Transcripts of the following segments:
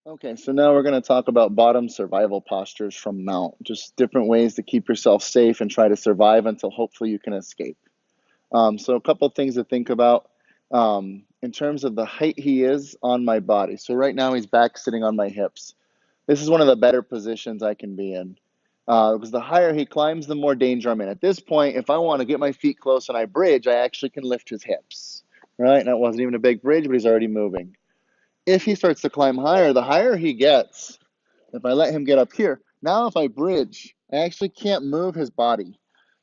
Okay, so now we're going to talk about bottom survival postures from mount, just different ways to keep yourself safe and try to survive until hopefully you can escape. So a couple things to think about in terms of the height he is on my body. So right now he's back sitting on my hips. This is one of the better positions I can be in because the higher he climbs, the more danger I'm in. At this point, if I want to get my feet close and I bridge, I actually can lift his hips, right? And that wasn't even a big bridge, but he's already moving. If he starts to climb higher, the higher he gets, if I let him get up here, now if I bridge, I actually can't move his body.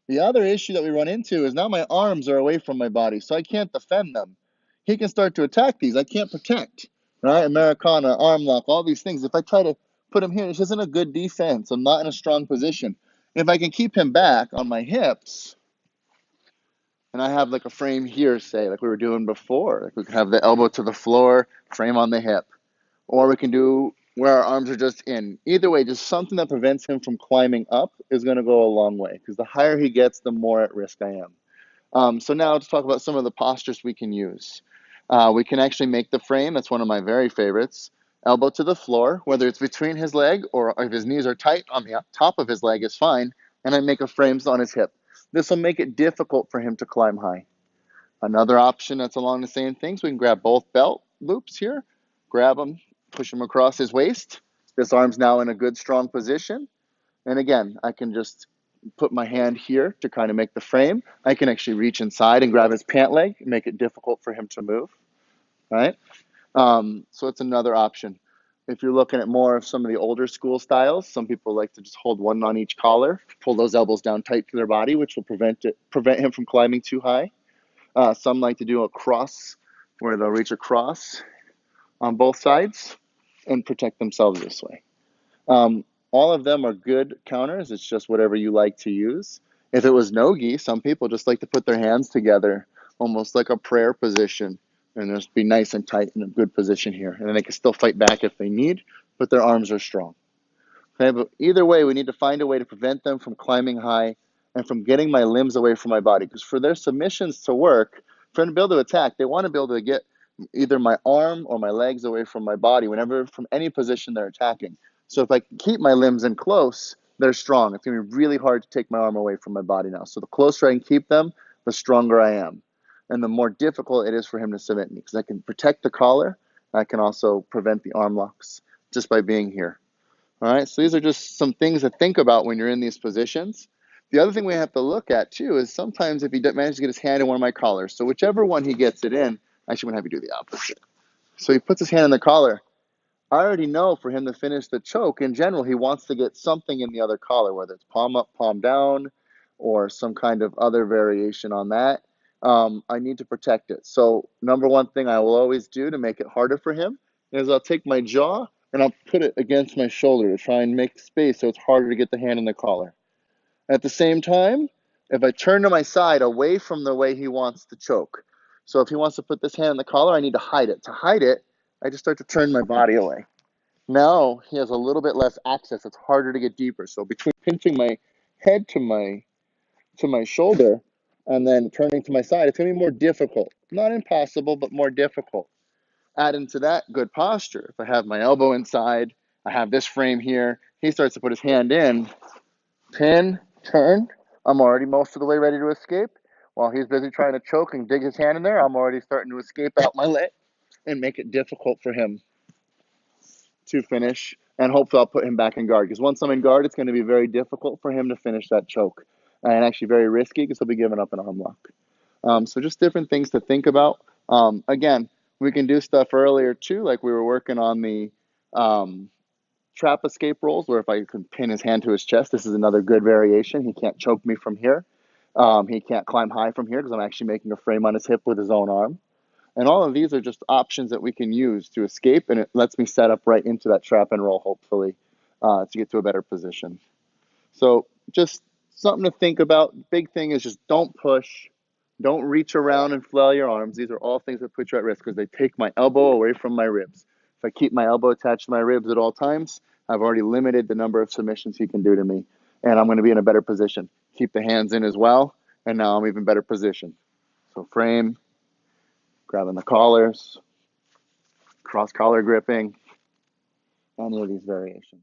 The other issue that we run into is now my arms are away from my body, so I can't defend them. He can start to attack these. I can't protect, right? Americana, arm lock, all these things. If I try to put him here, this isn't a good defense. I'm not in a strong position. If I can keep him back on my hips, and I have like a frame here, say, like we were doing before, like we could have the elbow to the floor, frame on the hip, or we can do where our arms are just in. Either way, just something that prevents him from climbing up is going to go a long way because the higher he gets, the more at risk I am. So now let's talk about some of the postures we can use. We can actually make the frame. That's one of my very favorites. Elbow to the floor, whether it's between his leg or if his knees are tight on the top of his leg is fine. And I make a frame on his hip. This will make it difficult for him to climb high. Another option that's along the same things, we can grab both belt loops here, grab them, push them across his waist. This arm's now in a good, strong position. And again, I can just put my hand here to kind of make the frame. I can actually reach inside and grab his pant leg and make it difficult for him to move, right? So it's another option. If you're looking at more of some of the older school styles, some people like to just hold one on each collar, pull those elbows down tight to their body, which will prevent him from climbing too high. Some like to do a cross where they'll reach across on both sides and protect themselves this way. Um, all of them are good counters. It's just whatever you like to use. If it was no-gi, some people just like to put their hands together, almost like a prayer position, and just be nice and tight in a good position here. And then they can still fight back if they need, but their arms are strong. Okay, but either way, we need to find a way to prevent them from climbing high and from getting my limbs away from my body. Because for their submissions to work, for them to be able to attack, they want to be able to get either my arm or my legs away from my body whenever, from any position they're attacking. So if I can keep my limbs in close, they're strong. It's going to be really hard to take my arm away from my body now. So the closer I can keep them, the stronger I am. And the more difficult it is for him to submit me because I can protect the collar. I can also prevent the arm locks just by being here. All right, so these are just some things to think about when you're in these positions. The other thing we have to look at too is sometimes if he manages to get his hand in one of my collars, so whichever one he gets it in, actually I'm gonna have you do the opposite. So he puts his hand in the collar. I already know for him to finish the choke, in general, he wants to get something in the other collar, whether it's palm up, palm down, or some kind of other variation on that. I need to protect it. So number one thing I will always do to make it harder for him is I'll take my jaw and I'll put it against my shoulder to try and make space so it's harder to get the hand in the collar. At the same time, if I turn to my side away from the way he wants to choke, so if he wants to put this hand in the collar, I need to hide it. To hide it, I just start to turn my body away. Now he has a little bit less access. It's harder to get deeper. So between pinching my head to my shoulder and then turning to my side, it's going to be more difficult. Not impossible, but more difficult. Add into that good posture. If I have my elbow inside, I have this frame here. He starts to put his hand in, pin, turn. I'm already most of the way ready to escape. While he's busy trying to choke and dig his hand in there, I'm already starting to escape out my leg and make it difficult for him to finish. And hopefully I'll put him back in guard. Because once I'm in guard, it's going to be very difficult for him to finish that choke. And actually very risky because he'll be giving up an arm lock. So just different things to think about. Again, we can do stuff earlier too, like we were working on the um, trap escape rolls, where if I can pin his hand to his chest, this is another good variation. He can't choke me from here. He can't climb high from here because I'm actually making a frame on his hip with his own arm. And all of these are just options that we can use to escape, and it lets me set up right into that trap and roll, hopefully, to get to a better position. So just something to think about. Big thing is just don't push. Don't reach around and flail your arms. These are all things that put you at risk because they take my elbow away from my ribs. If I keep my elbow attached to my ribs at all times, I've already limited the number of submissions he can do to me, and I'm going to be in a better position. Keep the hands in as well, and now I'm even better positioned. So frame, grabbing the collars, cross collar gripping, any of these variations.